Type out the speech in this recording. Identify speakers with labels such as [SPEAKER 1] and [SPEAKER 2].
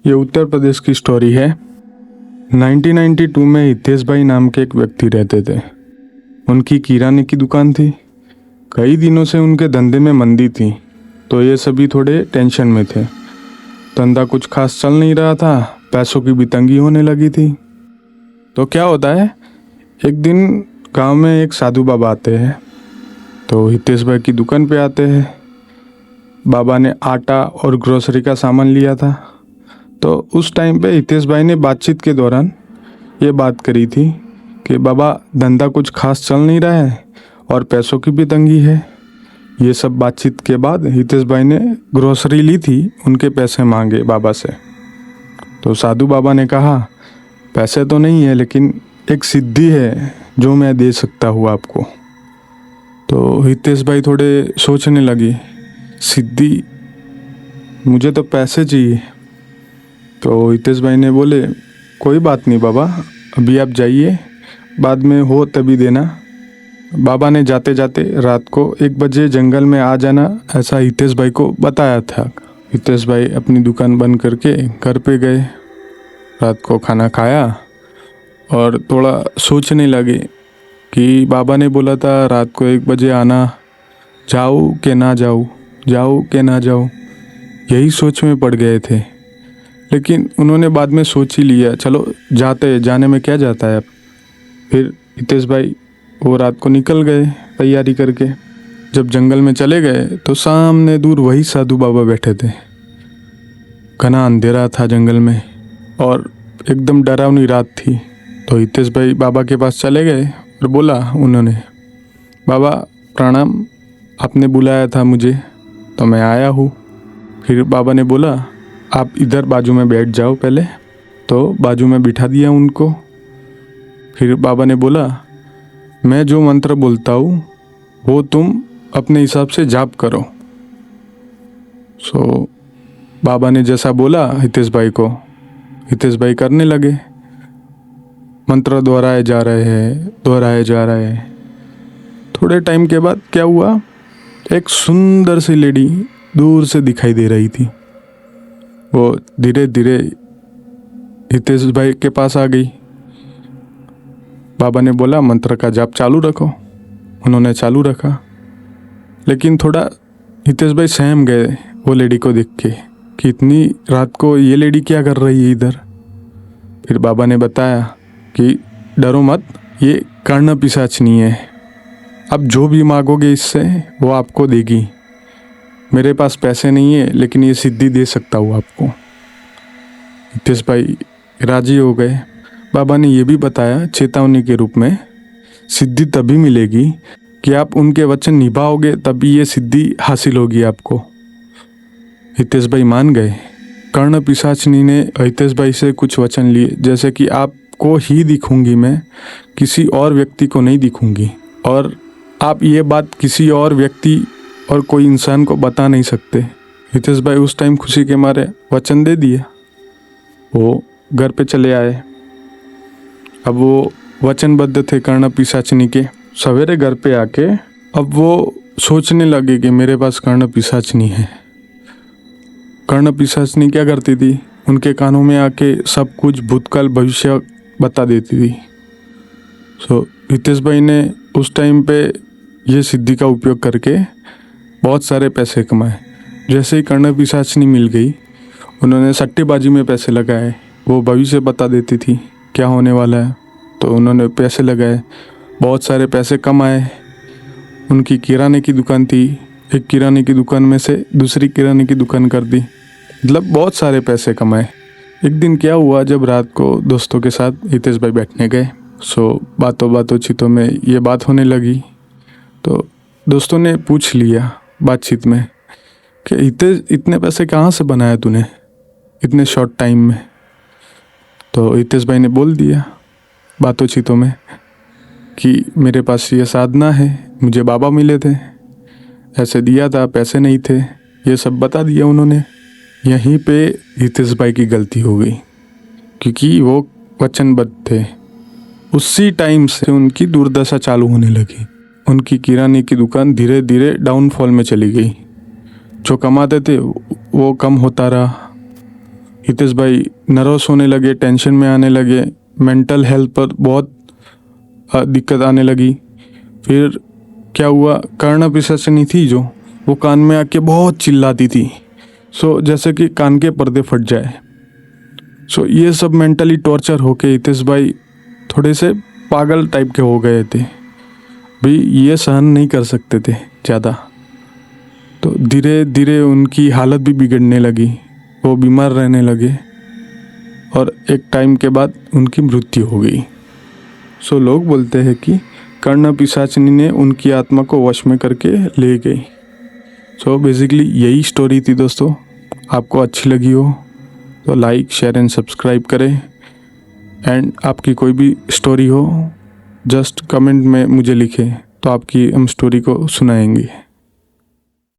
[SPEAKER 1] ये उत्तर प्रदेश की स्टोरी है। 1992 में हितेश भाई नाम के एक व्यक्ति रहते थे। उनकी किराने की दुकान थी। कई दिनों से उनके धंधे में मंदी थी, तो ये सभी थोड़े टेंशन में थे। धंधा कुछ खास चल नहीं रहा था, पैसों की भी तंगी होने लगी थी। तो क्या होता है, एक दिन गांव में एक साधु बाबा आते हैं, तो हितेश भाई की दुकान पे आते हैं। बाबा ने आटा और ग्रोसरी का सामान लिया था। तो उस टाइम पे हितेश भाई ने बातचीत के दौरान ये बात करी थी कि बाबा, धंधा कुछ खास चल नहीं रहा है और पैसों की भी तंगी है। ये सब बातचीत के बाद हितेश भाई ने ग्रोसरी ली थी, उनके पैसे मांगे बाबा से। तो साधु बाबा ने कहा, पैसे तो नहीं है, लेकिन एक सिद्धि है जो मैं दे सकता हूँ आपको। तो हितेश भाई थोड़े सोचने लगे, सिद्धि? मुझे तो पैसे चाहिए। तो हितेश भाई ने बोले, कोई बात नहीं बाबा, अभी आप जाइए, बाद में हो तभी देना। बाबा ने जाते जाते रात को 1 बजे जंगल में आ जाना, ऐसा हितेश भाई को बताया था। हितेश भाई अपनी दुकान बंद करके घर पे गए, रात को खाना खाया और थोड़ा सोचने लगे कि बाबा ने बोला था रात को 1 बजे आना, जाऊँ कि ना जाऊँ, जाऊँ कि ना जाऊँ, यही सोच में पड़ गए थे। लेकिन उन्होंने बाद में सोच ही लिया, चलो जाने में क्या जाता है अब। फिर हितेश भाई वो रात को निकल गए तैयारी करके। जब जंगल में चले गए तो सामने दूर वही साधु बाबा बैठे थे। घना अंधेरा था जंगल में और एकदम डरावनी रात थी। तो हितेश भाई बाबा के पास चले गए और बोला उन्होंने, बाबा प्रणाम, आपने बुलाया था मुझे तो मैं आया हूँ। फिर बाबा ने बोला, आप इधर बाजू में बैठ जाओ पहले। तो बाजू में बिठा दिया उनको। फिर बाबा ने बोला, मैं जो मंत्र बोलता हूँ वो तुम अपने हिसाब से जाप करो। बाबा ने जैसा बोला हितेश भाई को, हितेश भाई करने लगे। मंत्र दोहराए जा रहे हैं। थोड़े टाइम के बाद क्या हुआ, एक सुंदर सी लेडी दूर से दिखाई दे रही थी। वो धीरे धीरे हितेश भाई के पास आ गई। बाबा ने बोला, मंत्र का जाप चालू रखो। उन्होंने चालू रखा, लेकिन थोड़ा हितेश भाई सहम गए वो लेडी को देख के कि इतनी रात को ये लेडी क्या कर रही है इधर। फिर बाबा ने बताया कि डरो मत, ये कर्ण पिशाचनी है। अब जो भी मांगोगे इससे वो आपको देगी। मेरे पास पैसे नहीं है, लेकिन ये सिद्धि दे सकता हूँ आपको। हितेश भाई राजी हो गए। बाबा ने ये भी बताया चेतावनी के रूप में, सिद्धि तभी मिलेगी कि आप उनके वचन निभाओगे, तभी ये सिद्धि हासिल होगी आपको। हितेश भाई मान गए। कर्ण पिशाचनी ने हितेश भाई से कुछ वचन लिए, जैसे कि आपको ही दिखूंगी मैं, किसी और व्यक्ति को नहीं दिखूंगी, और आप ये बात किसी और व्यक्ति और कोई इंसान को बता नहीं सकते। हितेश भाई उस टाइम खुशी के मारे वचन दे दिया। वो घर पे चले आए। अब वो वचनबद्ध थे कर्ण पिशाचनी के। सवेरे घर पे आके अब वो सोचने लगे कि मेरे पास कर्ण पिशाचनी है। कर्ण पिशाचनी क्या करती थी, उनके कानों में आके सब कुछ भूतकाल भविष्य बता देती थी। हितेश भाई ने उस टाइम पे ये सिद्धि का उपयोग करके बहुत सारे पैसे कमाए। जैसे ही कर्ण पिशाचनी मिल गई, उन्होंने सट्टेबाजी में पैसे लगाए। वो भविष्य बता देती थी क्या होने वाला है, तो उन्होंने पैसे लगाए, बहुत सारे पैसे कमाए। उनकी किराने की दुकान थी, एक किराने की दुकान में से दूसरी किराने की दुकान कर दी, मतलब बहुत सारे पैसे कमाए। एक दिन क्या हुआ, जब रात को दोस्तों के साथ हितेश भाई बैठने गए, बातों चीतों में ये बात होने लगी। तो दोस्तों ने पूछ लिया बातचीत में कि हितेश, इतने पैसे कहाँ से बनाया तूने इतने शॉर्ट टाइम में? तो हितेश भाई ने बोल दिया बातों चीतों में कि मेरे पास ये साधना है, मुझे बाबा मिले थे, ऐसे दिया था, पैसे नहीं थे, ये सब बता दिया उन्होंने। यहीं पे हितेश भाई की गलती हो गई, क्योंकि वो वचनबद्ध थे। उसी टाइम से उनकी दुर्दशा चालू होने लगी। उनकी किराने की दुकान धीरे धीरे डाउनफॉल में चली गई। जो कमाते थे वो कम होता रहा, हितेश भाई नर्वस होने लगे, टेंशन में आने लगे, मेंटल हेल्थ पर बहुत दिक्कत आने लगी। फिर क्या हुआ, कर्ण पिशाचिनी थी जो, वो कान में आके बहुत चिल्लाती थी, जैसे कि कान के पर्दे फट जाए। ये सब मेंटली टॉर्चर होके हितेश भाई थोड़े से पागल टाइप के हो गए थे भाई, ये सहन नहीं कर सकते थे ज़्यादा। तो धीरे धीरे उनकी हालत भी बिगड़ने लगी, वो बीमार रहने लगे और एक टाइम के बाद उनकी मृत्यु हो गई। लोग बोलते हैं कि कर्ण पिशाचिनी ने उनकी आत्मा को वश में करके ले गई। बेसिकली यही स्टोरी थी दोस्तों। आपको अच्छी लगी हो तो लाइक, शेयर एंड सब्सक्राइब करें। एंड आपकी कोई भी स्टोरी हो जस्ट कमेंट में मुझे लिखें, तो आपकी हम स्टोरी को सुनाएंगे।